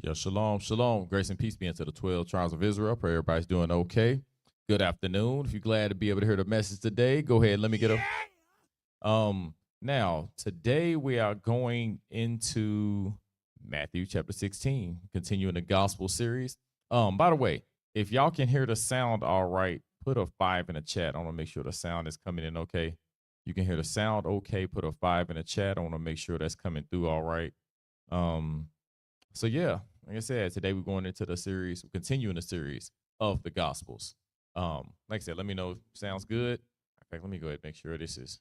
Yeah, shalom, shalom. Grace and peace be unto the 12 tribes of Israel. Pray everybody's doing okay. Good afternoon. If you're glad to be able to hear the message today, go ahead. Let me get a now today we are going into Matthew chapter 16, continuing the gospel series. By the way, if y'all can hear the sound all right, put a 5 in the chat. I want to make sure the sound is coming in okay. You can hear the sound okay, put a 5 in the chat. I want to make sure that's coming through all right. So yeah, like I said, today we're going into the series, we're continuing the series of the Gospels. Like I said, let me know if it sounds good. In fact, let me go ahead and make sure this is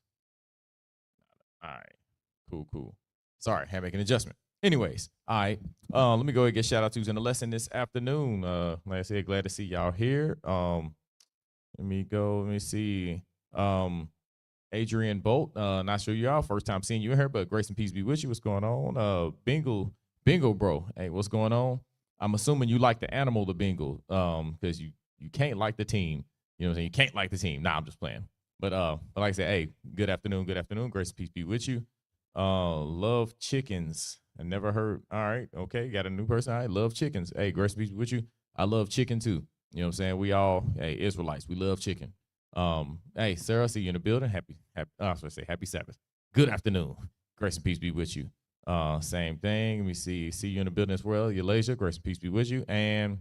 all right. Cool. Sorry, had to make an adjustment. Anyways, all right. Let me go ahead and get shout out to in the lesson this afternoon. Like I said, glad to see y'all here. Let me see. Adrian Bolt, not sure y'all first time seeing you in here, but grace and peace be with you. What's going on? Bingo, bro. Hey, what's going on? I'm assuming you like the animal, the Bengal, because you can't like the team. You know what I'm saying? You can't like the team. Nah, I'm just playing. But like I said, hey, good afternoon. Grace and peace be with you. Love chickens. I never heard. All right, okay, got a new person. I love chickens. Hey, grace and peace be with you. I love chicken too. You know what I'm saying? We all, hey, Israelites, we love chicken. Hey, Sarah, see you in the building. I was gonna say happy Sabbath. Good afternoon. Grace and peace be with you. Same thing. Let me see you in the building as well. Yalasia, grace and peace be with you. And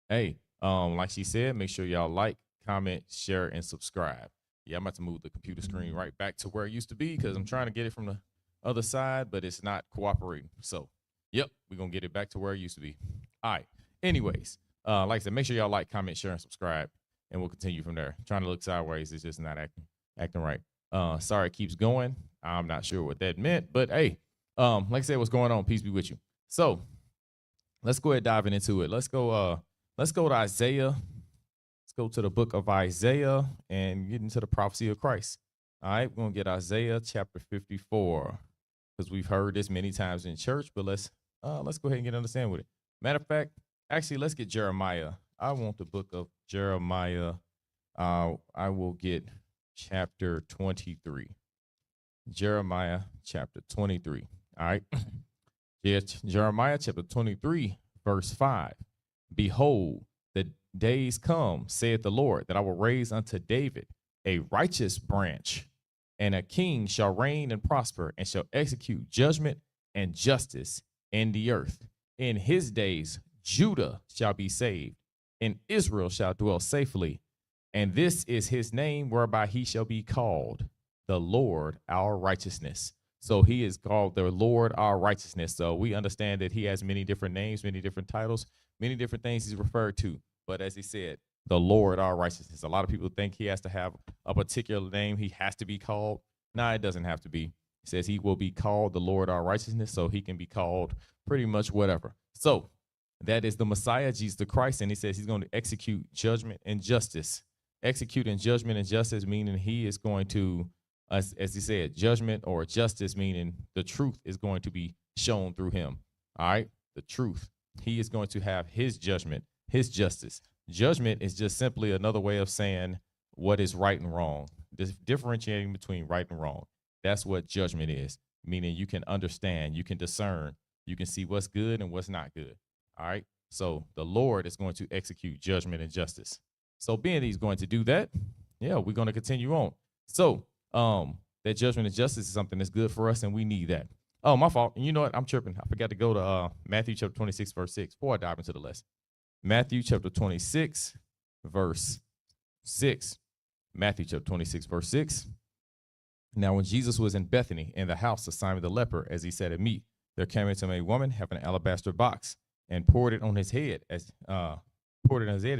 hey, like she said, make sure y'all like, comment, share, and subscribe. Yeah, I'm about to move the computer screen right back to where it used to be because I'm trying to get it from the other side, but it's not cooperating. So, yep, we're gonna get it back to where it used to be. All right. Anyways, like I said, make sure y'all like, comment, share, and subscribe, and we'll continue from there. Trying to look sideways, it's just not acting right. Sorry, it keeps going. I'm not sure what that meant, but hey, like I said, what's going on? Peace be with you. So let's go ahead diving into it. Let's go to Isaiah. Let's go to the book of Isaiah and get into the prophecy of Christ. All right, we're gonna get Isaiah chapter 54 because we've heard this many times in church, but let's go ahead and get understand with it. Matter of fact, actually, let's get Jeremiah. I want the book of Jeremiah. I will get chapter 23. Jeremiah chapter 23. All right. Jeremiah chapter 23, verse 5. Behold, the days come, saith the Lord, that I will raise unto David a righteous branch, and a king shall reign and prosper, and shall execute judgment and justice in the earth. In his days, Judah shall be saved, and Israel shall dwell safely. And this is his name whereby he shall be called, the Lord our righteousness. So he is called the Lord our righteousness. So we understand that he has many different names, many different titles, many different things he's referred to. But as he said, the Lord our righteousness. A lot of people think he has to have a particular name. He has to be called. No, it doesn't have to be. He says he will be called the Lord our righteousness. So he can be called pretty much whatever. So that is the Messiah, Jesus the Christ. And he says he's going to execute judgment and justice. Executing judgment and justice, meaning he is going to, as he said, judgment or justice, meaning the truth is going to be shown through him. All right, the truth. He is going to have his judgment, his justice. Judgment is just simply another way of saying what is right and wrong, differentiating between right and wrong. That's what judgment is, meaning you can understand, you can discern, you can see what's good and what's not good. All right, so the Lord is going to execute judgment and justice. So being he's going to do that, yeah, we're going to continue on. So that judgment and justice is something that's good for us, and we need that. Oh, my fault. And you know what? I'm tripping. I forgot to go to Matthew chapter 26, verse 6, before I dive into the lesson. Matthew chapter 26, verse 6. Matthew chapter 26, verse 6. Now, when Jesus was in Bethany, in the house of Simon the leper, as he sat at meat, there came into him a woman having an alabaster box, and poured it on his head as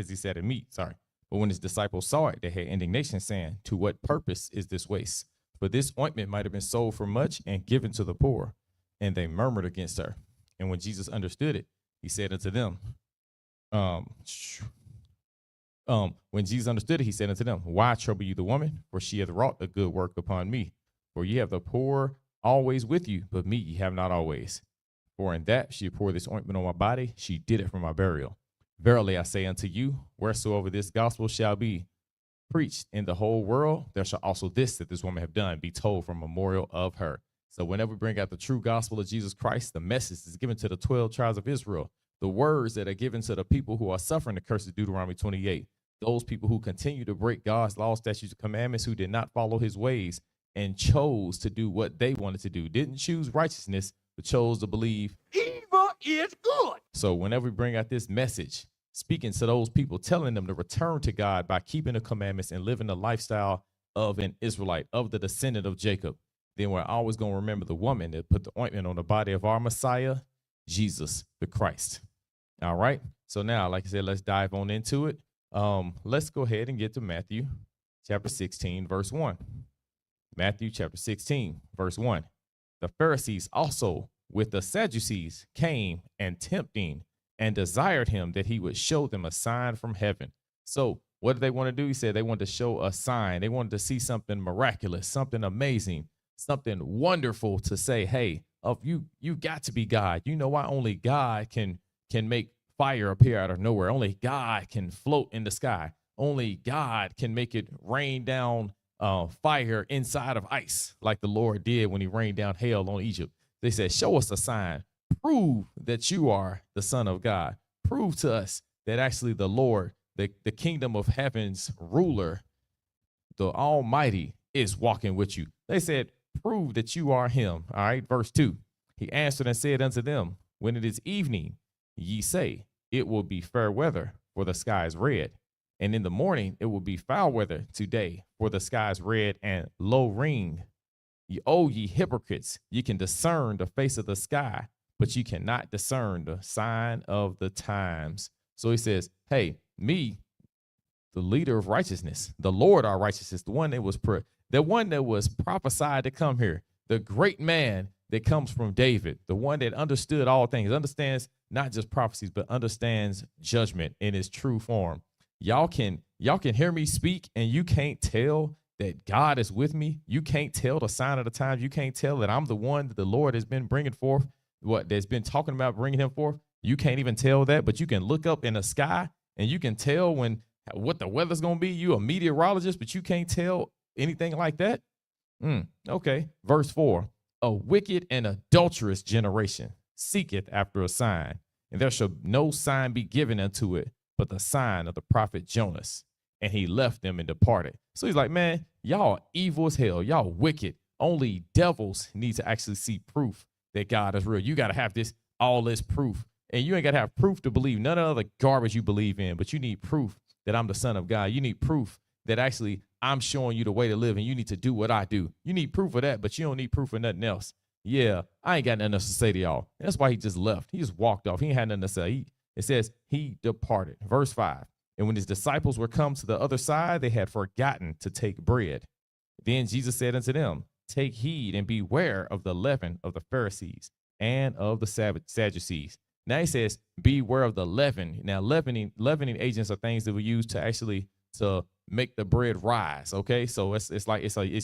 he sat at meat. Sorry. But when his disciples saw it, they had indignation, saying, to what purpose is this waste? For this ointment might have been sold for much and given to the poor. And they murmured against her. And when Jesus understood it, he said unto them, when Jesus understood it, he said unto them, why trouble you the woman? For she hath wrought a good work upon me. For ye have the poor always with you, but me ye have not always. For in that she poured this ointment on my body, she did it for my burial. Verily I say unto you, wheresoever this gospel shall be preached in the whole world, there shall also this that this woman have done be told for memorial of her. So whenever we bring out the true gospel of Jesus Christ, the message is given to the 12 tribes of Israel the words that are given to the people who are suffering the curse of Deuteronomy 28. Those people who continue to break God's law, statutes, and commandments, who did not follow his ways and chose to do what they wanted to do, didn't choose righteousness, but chose to believe evil is good. So whenever we bring out this message, speaking to those people, telling them to return to God by keeping the commandments and living the lifestyle of an Israelite, of the descendant of Jacob, then we're always going to remember the woman that put the ointment on the body of our Messiah, Jesus the Christ. All right. So now, like I said, let's dive on into it. Let's go ahead and get to Matthew chapter 16, verse 1. Matthew chapter 16, verse 1. The Pharisees also with the Sadducees came and tempting and desired him that he would show them a sign from heaven. So what did they want to do? He said they wanted to show a sign. They wanted to see something miraculous, something amazing, something wonderful to say, hey, you got to be God. You know why? Only God can make fire appear out of nowhere. Only God can float in the sky. Only God can make it rain down fire inside of ice, like the Lord did when he rained down hail on Egypt. They said, show us a sign. Prove that you are the Son of God. Prove to us that actually the Lord, the kingdom of heaven's ruler, the Almighty, is walking with you. They said, prove that you are him. All right, verse 2. He answered and said unto them, when it is evening, ye say, it will be fair weather, for the sky is red. And in the morning, it will be foul weather today, for the sky is red and low ring. Ye hypocrites, ye can discern the face of the sky, but you cannot discern the sign of the times. So he says, hey, me, the leader of righteousness, the Lord our righteousness, the one that was prophesied to come here, the great man that comes from David, the one that understood all things, understands not just prophecies, but understands judgment in its true form. Y'all can hear me speak and you can't tell that God is with me. You can't tell the sign of the times. You can't tell that I'm the one that the Lord has been bringing forth, that's been talking about bringing him forth. You can't even tell that, but you can look up in the sky and you can tell what the weather's going to be. You a meteorologist, but you can't tell anything like that. Okay. Verse 4, a wicked and adulterous generation seeketh after a sign, and there shall no sign be given unto it, but the sign of the prophet Jonas. And he left them and departed. So he's like, man, y'all evil as hell. Y'all wicked. Only devils need to actually see proof that God is real. You got to have all this proof. And you ain't got to have proof to believe none of the garbage you believe in, but you need proof that I'm the Son of God. You need proof that actually I'm showing you the way to live and you need to do what I do. You need proof of that, but you don't need proof of nothing else. Yeah, I ain't got nothing else to say to y'all. And that's why he just left. He just walked off. He ain't had nothing to say. It says he departed. Verse 5. And when his disciples were come to the other side, they had forgotten to take bread. Then Jesus said unto them, take heed and beware of the leaven of the Pharisees and of the Sadducees. Now he says, beware of the leaven. Now leavening agents are things that we use to make the bread rise. Okay, so it's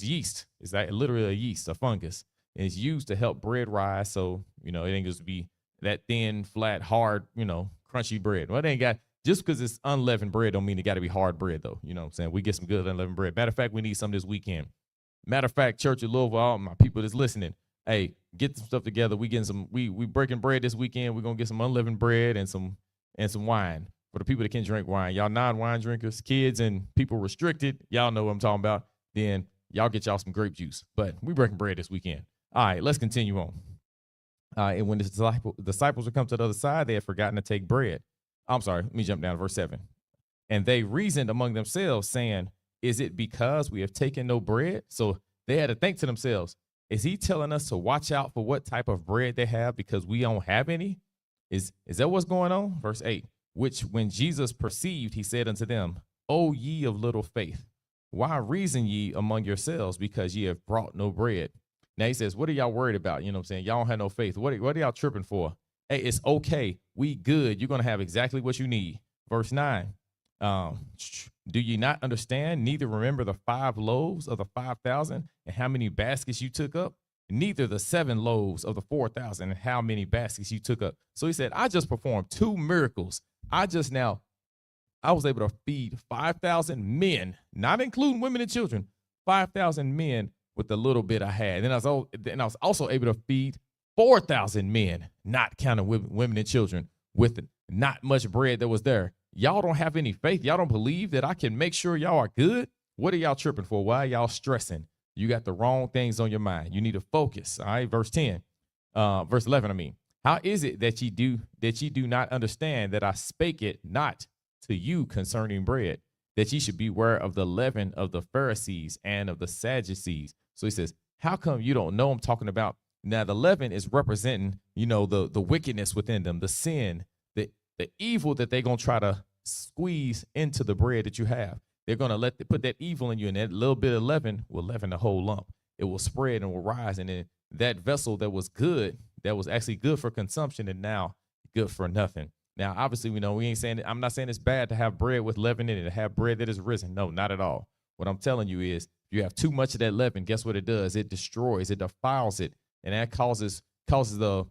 yeast. It's like literally a yeast, a fungus. And it's used to help bread rise. So it ain't just be that thin, flat, hard, crunchy bread. Well, it ain't got. Just because it's unleavened bread don't mean it got to be hard bread, though. You know what I'm saying? We get some good unleavened bread. Matter of fact, we need some this weekend. Matter of fact, Church of Louisville, all my people that's listening, hey, get some stuff together. We breaking bread this weekend. We're gonna get some unleavened bread and some wine for the people that can drink wine. Y'all non-wine drinkers, kids and people restricted, y'all know what I'm talking about. Then y'all get y'all some grape juice. But we breaking bread this weekend. All right, let's continue on. And when the disciples would come to the other side, they had forgotten to take bread. I'm sorry, let me jump down to verse 7. And they reasoned among themselves, saying, is it because we have taken no bread? So they had to think to themselves, is he telling us to watch out for what type of bread they have because we don't have any? Is that what's going on? Verse 8, which when Jesus perceived, he said unto them, O ye of little faith, why reason ye among yourselves because ye have brought no bread? Now he says, what are y'all worried about? You know what I'm saying? Y'all don't have no faith. What are y'all tripping for? Hey, it's okay. We good. You're going to have exactly what you need. Verse 9. Do you not understand? Neither remember the 5 loaves of the 5,000 and how many baskets you took up? Neither the 7 loaves of the 4,000 and how many baskets you took up. So he said, I just performed 2 miracles. I was able to feed 5,000 men, not including women and children, 5,000 men with the little bit I had. And I was also able to feed 4,000 men, not counting women and children, with not much bread that was there. Y'all don't have any faith. Y'all don't believe that I can make sure y'all are good. What are y'all tripping for? Why are y'all stressing? You got the wrong things on your mind. You need to focus. All right. Verse 11, I mean. How is it that ye do not understand that I spake it not to you concerning bread, that ye should beware of the leaven of the Pharisees and of the Sadducees? So he says, how come you don't know I'm talking about? Now the leaven is representing, the wickedness within them, the sin, the evil that they're gonna try to squeeze into the bread that you have. They're gonna put that evil in you, and that little bit of leaven will leaven the whole lump. It will spread and will rise, and then that vessel that was good, that was actually good for consumption, and now good for nothing. Now, obviously, I'm not saying it's bad to have bread with leaven in it, to have bread that is risen. No, not at all. What I'm telling you is, if you have too much of that leaven, guess what it does? It destroys, it defiles it, and that causes the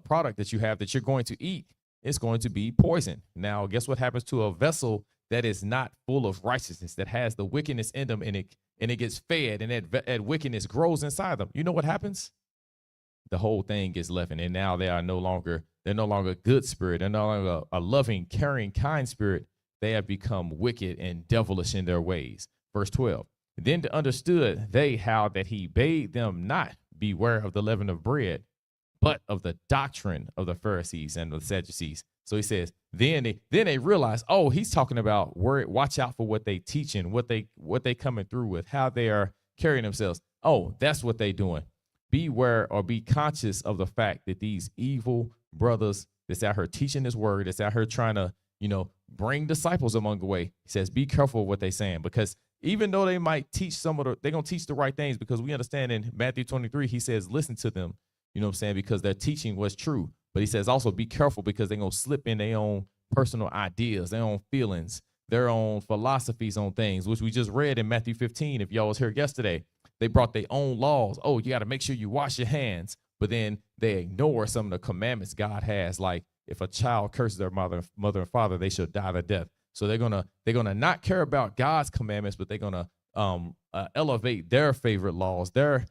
product that you have that you're going to eat. It's going to be poison. Now, guess what happens to a vessel that is not full of righteousness, that has the wickedness in them, and it gets fed, and that wickedness grows inside them? You know what happens? The whole thing gets leavened, and now they're no longer good spirit. They're no longer a loving, caring, kind spirit. They have become wicked and devilish in their ways. Verse 12. Then understood they how that he bade them not beware of the leaven of bread, but of the doctrine of the Pharisees and the Sadducees. So he says, then they realize, oh, he's talking about watch out for what they teaching, what they coming through with, how they are carrying themselves. Oh, that's what they doing. Beware or be conscious of the fact that these evil brothers that's out here teaching this word, that's out here trying to, bring disciples among the way. He says, be careful of what they're saying, because even though they might teach they're going to teach the right things, because we understand in Matthew 23, he says, listen to them, because their teaching was true. But he says also be careful, because they're going to slip in their own personal ideas, their own feelings, their own philosophies on things, which we just read in Matthew 15. If y'all was here yesterday, they brought their own laws. Oh, you got to make sure you wash your hands. But then they ignore some of the commandments God has, like if a child curses their mother and father, they shall die the death. So they're gonna not care about God's commandments, but they're gonna elevate their favorite laws, the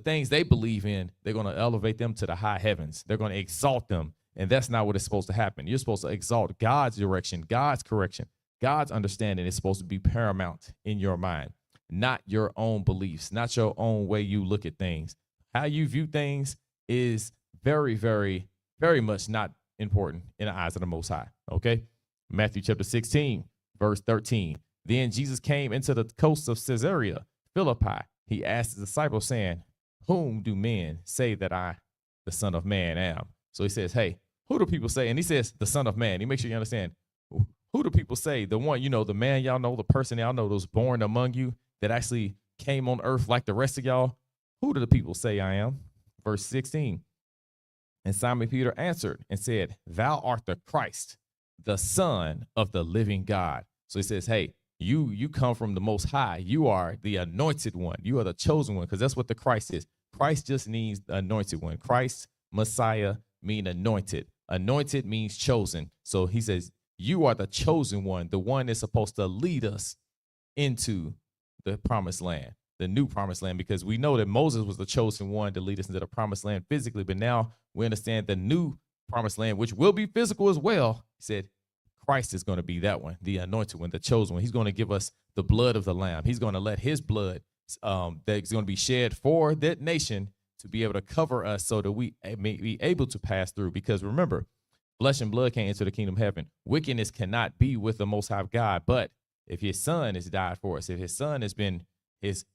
things they believe in. They're gonna elevate them to the high heavens. They're gonna exalt them, and that's not what is supposed to happen. You're supposed to exalt God's direction, God's correction, God's understanding is supposed to be paramount in your mind, not your own beliefs, not your own way you look at things. How you view things is very, very, very much not important in the eyes of the Most High. Okay. Matthew chapter 16, verse 13. Then Jesus came into the coast of Caesarea Philippi. He asked his disciples, saying, whom do men say that I, the Son of Man, am? So he says, hey, who do people say? And he says, the Son of Man. He makes sure you understand. Who do people say? The one, the man y'all know, the person y'all know that was born among you, that actually came on earth like the rest of y'all. Who do the people say I am? Verse 16. And Simon Peter answered and said, thou art the Christ, the Son of the living God. So he says, hey, you come from the Most High. You are the anointed one. You are the chosen one, because that's what the Christ is. Christ just means the anointed one. Christ, Messiah, mean anointed. Anointed means chosen. So he says, you are the chosen one, the one that's supposed to lead us into the promised land, the new promised land, because we know that Moses was the chosen one to lead us into the promised land physically. But now we understand the new promised land, which will be physical as well. He said Christ is going to be that one, the anointed one, the chosen one. He's going to give us the blood of the Lamb. He's going to let his blood that's going to be shed for that nation to be able to cover us so that we may be able to pass through. Because remember, flesh and blood can't enter the kingdom of heaven. Wickedness cannot be with the Most High God. But if his son has died for us, if his son has been his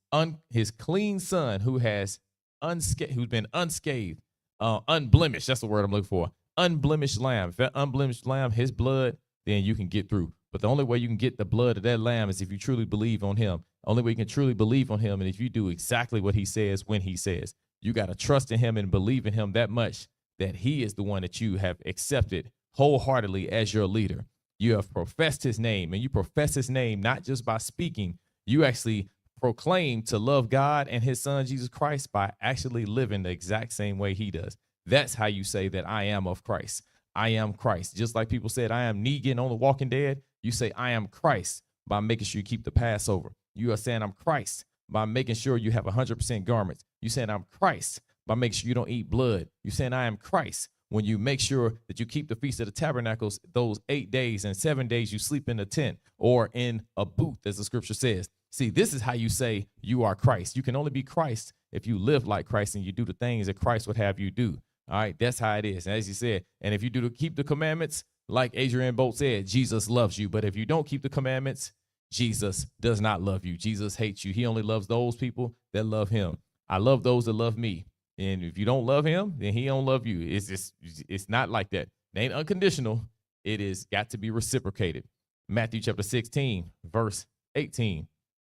clean son who's been unscathed, unblemished, that's the word I'm looking for, unblemished lamb. If that unblemished lamb, his blood, then you can get through. But the only way you can get the blood of that lamb is if you truly believe on him. Only way you can truly believe on him, and if you do exactly what he says when he says. You got to trust in him and believe in him that much that he is the one that you have accepted wholeheartedly as your leader. You have professed his name, and you profess his name not just by speaking. You actually proclaim to love God and his son, Jesus Christ, by actually living the exact same way he does. That's how you say that I am of Christ. I am Christ. Just like people said, I am Negan on The Walking Dead. You say, I am Christ by making sure you keep the Passover. You are saying I'm Christ by making sure you have 100% garments. You saying I'm Christ by making sure you don't eat blood. You saying I am Christ when you make sure that you keep the Feast of the Tabernacles, those 8 days, and 7 days you sleep in a tent or in a booth, as the scripture says. See, this is how you say you are Christ. You can only be Christ if you live like Christ and you do the things that Christ would have you do. All right, that's how it is. And as you said, and if you keep the commandments, like Adrian Bolt said, Jesus loves you. But if you don't keep the commandments, Jesus does not love you. Jesus hates you. He only loves those people that love him. I love those that love me. And if you don't love him, then he don't love you. It's not like that. It ain't unconditional. It is got to be reciprocated. Matthew chapter 16, verse 18.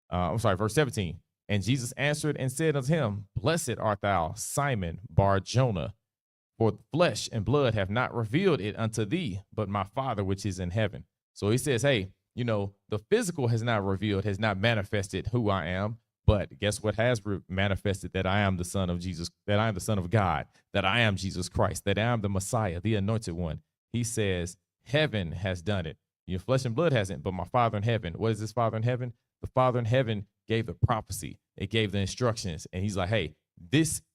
Verse 17. And Jesus answered and said unto him, Blessed art thou, Simon Bar-Jonah, for flesh and blood have not revealed it unto thee, but my Father which is in heaven. So he says, hey, the physical has not revealed, has not manifested who I am. But guess what has manifested? That I am the Son of Jesus, that I am the Son of God, that I am Jesus Christ, that I am the Messiah, the anointed one. He says, heaven has done it. Your flesh and blood hasn't, but my Father in heaven. What is this Father in heaven? The Father in heaven gave the prophecy. It gave the instructions. And he's like, hey,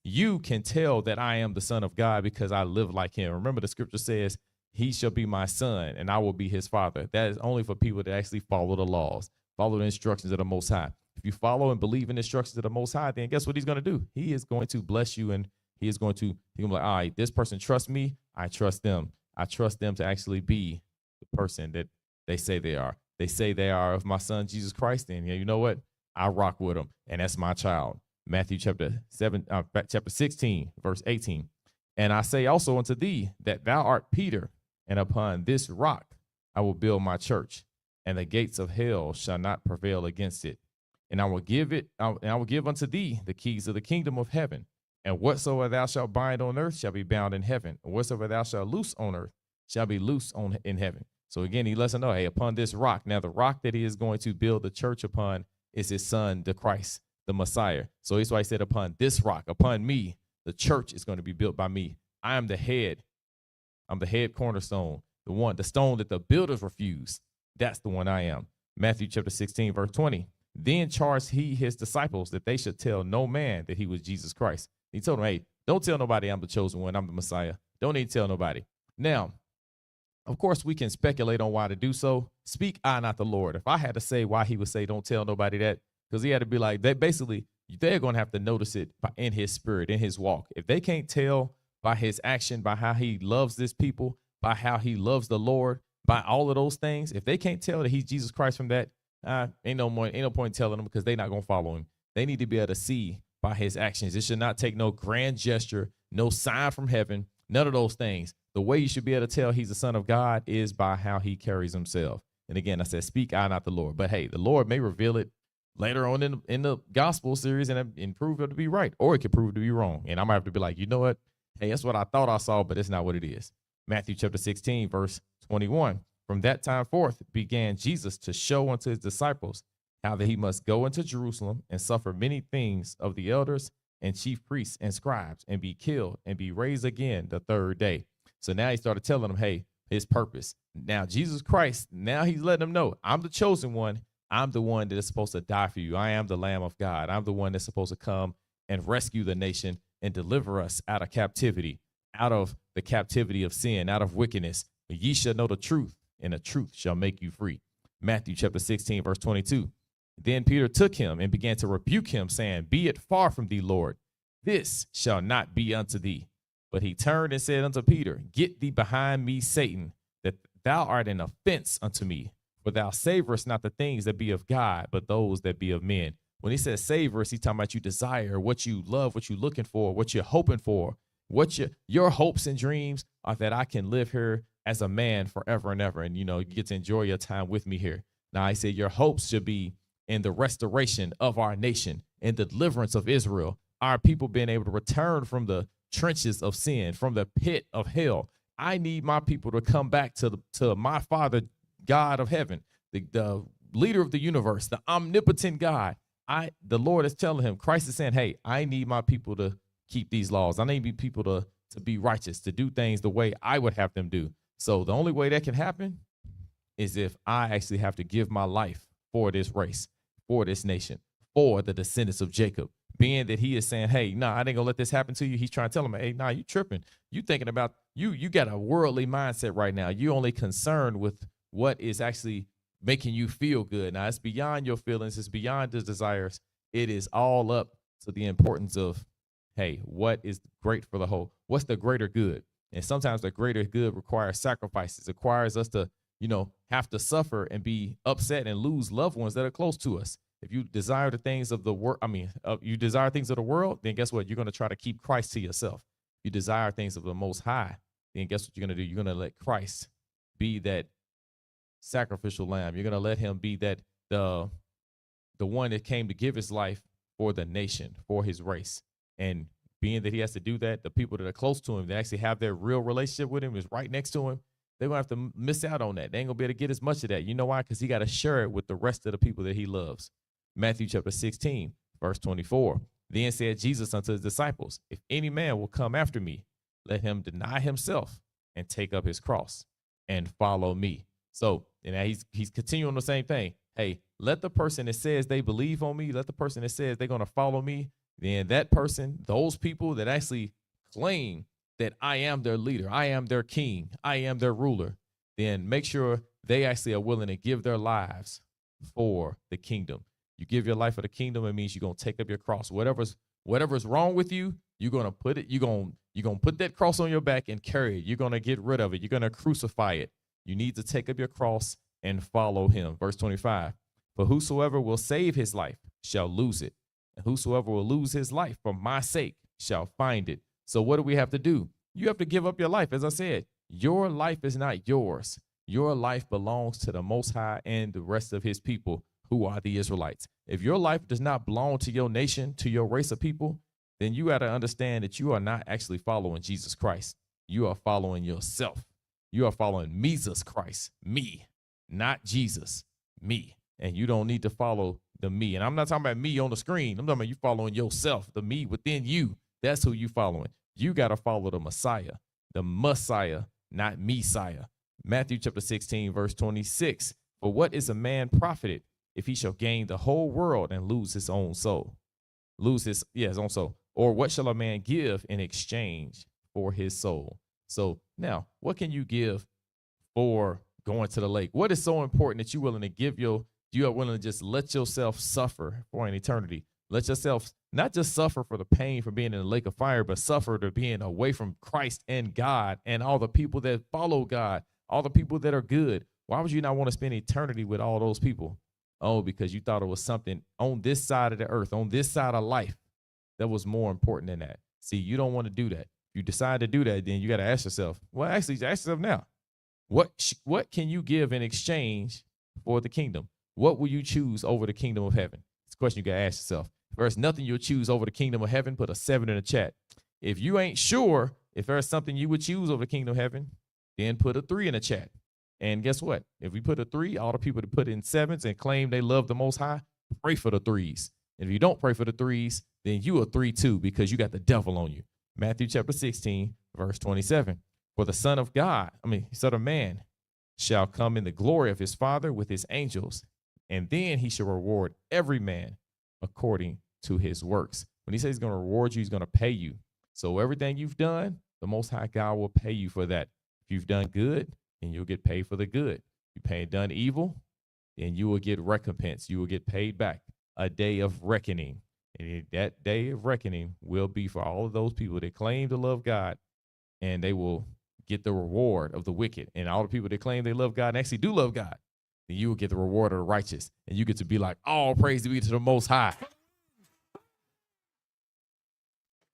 you can tell that I am the Son of God because I live like him. Remember, the scripture says, he shall be my son and I will be his father. That is only for people that actually follow the laws, follow the instructions of the Most High. If you follow and believe in the instructions of the Most High, then guess what he's going to do? He is going to bless you, and he's going to be like, all right, this person trusts me. I trust them. I trust them to actually be the person that they say they are. They say they are of my son, Jesus Christ. And you know what? I rock with them. And that's my child. Matthew chapter 16, verse 18. And I say also unto thee that thou art Peter, and upon this rock I will build my church, and the gates of hell shall not prevail against it. And I will give unto thee the keys of the kingdom of heaven. And whatsoever thou shalt bind on earth shall be bound in heaven. And whatsoever thou shalt loose on earth shall be loosed in heaven. So again, he lets us know, hey, upon this rock. Now, the rock that he is going to build the church upon is his son, the Christ, the Messiah. So that's why he said, upon this rock, upon me, the church is going to be built by me. I am the head. I'm the head cornerstone, the stone that the builders refused. That's the one I am. Matthew chapter 16, verse 20. Then charged he his disciples that they should tell no man that he was Jesus Christ. He told them, hey, don't tell nobody I'm the chosen one. I'm the Messiah. Don't need to tell nobody. Now, of course, we can speculate on why to do so. Speak I, not the Lord. If I had to say why he would say, don't tell nobody that, because he had to be like, they're going to have to notice it in his spirit, in his walk. If they can't tell by his action, by how he loves this people, by how he loves the Lord, by all of those things, if they can't tell that he's Jesus Christ from that, ain't no point telling them, because they're not going to follow him. They need to be able to see by his actions. It should not take no grand gesture, no sign from heaven, none of those things. The way you should be able to tell he's the Son of God is by how he carries himself. And again, I said, speak I, not the Lord. But hey, the Lord may reveal it later on in the gospel series and prove it to be right, or it could prove it to be wrong. And I might have to be like, you know what? Hey, that's what I thought I saw, but it's not what it is. Matthew chapter 16, verse 21. From that time forth began Jesus to show unto his disciples how that he must go into Jerusalem and suffer many things of the elders and chief priests and scribes, and be killed and be raised again the third day. So now he started telling them, hey, his purpose. Now Jesus Christ, now he's letting them know, I'm the chosen one. I'm the one that is supposed to die for you. I am the Lamb of God. I'm the one that's supposed to come and rescue the nation and deliver us out of captivity, out of the captivity of sin, out of wickedness. But ye shall know the truth, and the truth shall make you free. Matthew chapter 16, verse 22. Then Peter took him and began to rebuke him, saying, Be it far from thee, Lord. This shall not be unto thee. But he turned and said unto Peter, Get thee behind me, Satan, that thou art an offense unto me. For thou savorest not the things that be of God, but those that be of men. When he says savorest, he's talking about you desire, what you love, what you're looking for, what you're hoping for. What your hopes and dreams are that I can live here as a man forever and ever. And, you get to enjoy your time with me here. Now, I say your hopes should be in the restoration of our nation and the deliverance of Israel, our people being able to return from the trenches of sin, from the pit of hell. I need my people to come back to my Father, God of heaven, the leader of the universe, the omnipotent God. The Lord is telling him, Christ is saying, hey, I need my people to keep these laws. I need people to be righteous, to do things the way I would have them do. So the only way that can happen is if I actually have to give my life for this race, for this nation, for the descendants of Jacob, being that he is saying, hey, nah, I ain't gonna let this happen to you. He's trying to tell him, hey, nah, you tripping. You thinking about you got a worldly mindset right now. You only concerned with what is actually making you feel good. Now it's beyond your feelings, it's beyond his desires. It is all up to the importance of, hey, what is great for the whole? What's the greater good? And sometimes the greater good requires sacrifices, it requires us to, have to suffer and be upset and lose loved ones that are close to us. If you desire the things of the world, you desire things of the world, then guess what? You're going to try to keep Christ to yourself. If you desire things of the Most High, then guess what you're going to do? You're going to let Christ be that sacrificial lamb. You're going to let him be that the one that came to give his life for the nation, for his race. And being that he has to do that, the people that are close to him, that actually have their real relationship with him, is right next to him, they're going to have to miss out on that. They ain't going to be able to get as much of that. You know why? Because he got to share it with the rest of the people that he loves. Matthew chapter 16, verse 24. Then said Jesus unto his disciples, if any man will come after me, let him deny himself and take up his cross and follow me. So, and he's continuing the same thing. Hey, let the person that says they believe on me, let the person that says they're going to follow me, then that person, those people that actually claim that I am their leader, I am their king, I am their ruler, then make sure they actually are willing to give their lives for the kingdom. You give your life for the kingdom, it means you're going to take up your cross. Whatever's wrong with you, you're going to put it, you're going to put that cross on your back and carry it. You're going to get rid of it. You're going to crucify it. You need to take up your cross and follow him. Verse 25, for whosoever will save his life shall lose it. And whosoever will lose his life for my sake shall find it. So what do we have to do? You have to give up your life. As I said, your life is not yours. Your life belongs to the Most High and the rest of his people, who are the Israelites. If your life does not belong to your nation, to your race of people, then you got to understand that you are not actually following Jesus Christ. You are following yourself. You are following Jesus Christ, me, not Jesus, me. And you don't need to follow the me. And I'm not talking about me on the screen. I'm talking about you following yourself, the me within you. That's who you following. You got to follow the Messiah, not Messiah. Matthew chapter 16, verse 26. For what is a man profited if he shall gain the whole world and lose his own soul? His own soul. Or what shall a man give in exchange for his soul? So now, what can you give for going to the lake? What is so important that you're willing to give you are willing to just let yourself suffer for an eternity? Let yourself not just suffer for the pain from being in the lake of fire, but suffer to being away from Christ and God and all the people that follow God, all the people that are good. Why would you not want to spend eternity with all those people? Oh, because you thought it was something on this side of the earth, on this side of life, that was more important than that. See, you don't want to do that. If you decide to do that, then you got to ask yourself, well, actually, ask yourself now, what can you give in exchange for the kingdom? What will you choose over the kingdom of heaven? It's a question you got to ask yourself. If there's nothing you'll choose over the kingdom of heaven, put a 7 in the chat. If you ain't sure if there's something you would choose over the kingdom of heaven, then put a 3 in the chat. And guess what? If we put a 3, all the people that put in 7s and claim they love the Most High, pray for the 3s. And if you don't pray for the 3s, then you are 3 too, because you got the devil on you. Matthew chapter 16, verse 27. For the Son of Man shall come in the glory of his Father with his angels, and then he shall reward every man according to his works. When he says he's going to reward you, he's going to pay you. So everything you've done, the Most High God will pay you for that. If you've done good, then you'll get paid for the good. If you've done evil, then you will get recompense. You will get paid back. A day of reckoning. And that day of reckoning will be for all of those people that claim to love God, and they will get the reward of the wicked. And all the people that claim they love God and actually do love God, then you will get the reward of the righteous. And you get to be like, all praise be to the Most High.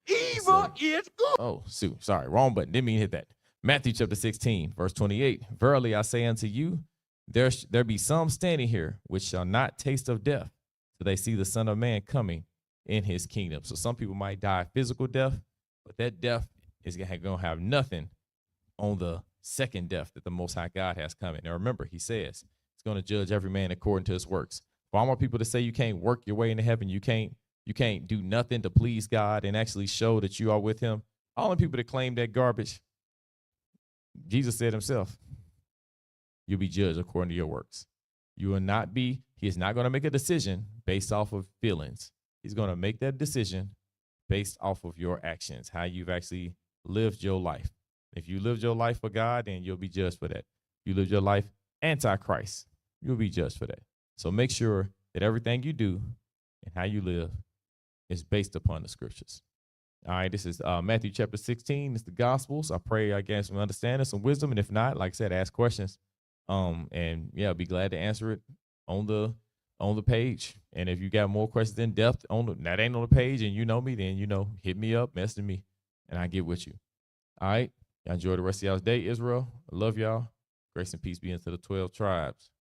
Evil is good. Oh, sorry, wrong button. Didn't mean to hit that. Matthew chapter 16, verse 28. Verily I say unto you, there be some standing here which shall not taste of death, till they see the Son of Man coming in his kingdom. So some people might die physical death, but that death is going to have nothing on the second death that the Most High God has coming. Now remember, he says he's going to judge every man according to his works. For all more people to say you can't work your way into heaven, you can't do nothing to please God and actually show that you are with him. All the people that claim that garbage, Jesus said himself, you'll be judged according to your works. You will not be, he is not going to make a decision based off of feelings. He's going to make that decision based off of your actions, how you've actually lived your life. If you lived your life for God, then you'll be judged for that. If you lived your life anti-Christ, you'll be judged for that. So make sure that everything you do and how you live is based upon the scriptures. All right, this is Matthew chapter 16. It's the Gospels. I pray I gain some understanding, some wisdom, and if not, like I said, ask questions. And yeah, I'll be glad to answer it on the page. And if you got more questions in depth that ain't on the page, and you know me, then hit me up, message me, and I get with you. All right, y'all enjoy the rest of y'all's day, Israel. I love y'all. Grace and peace be into the 12 tribes.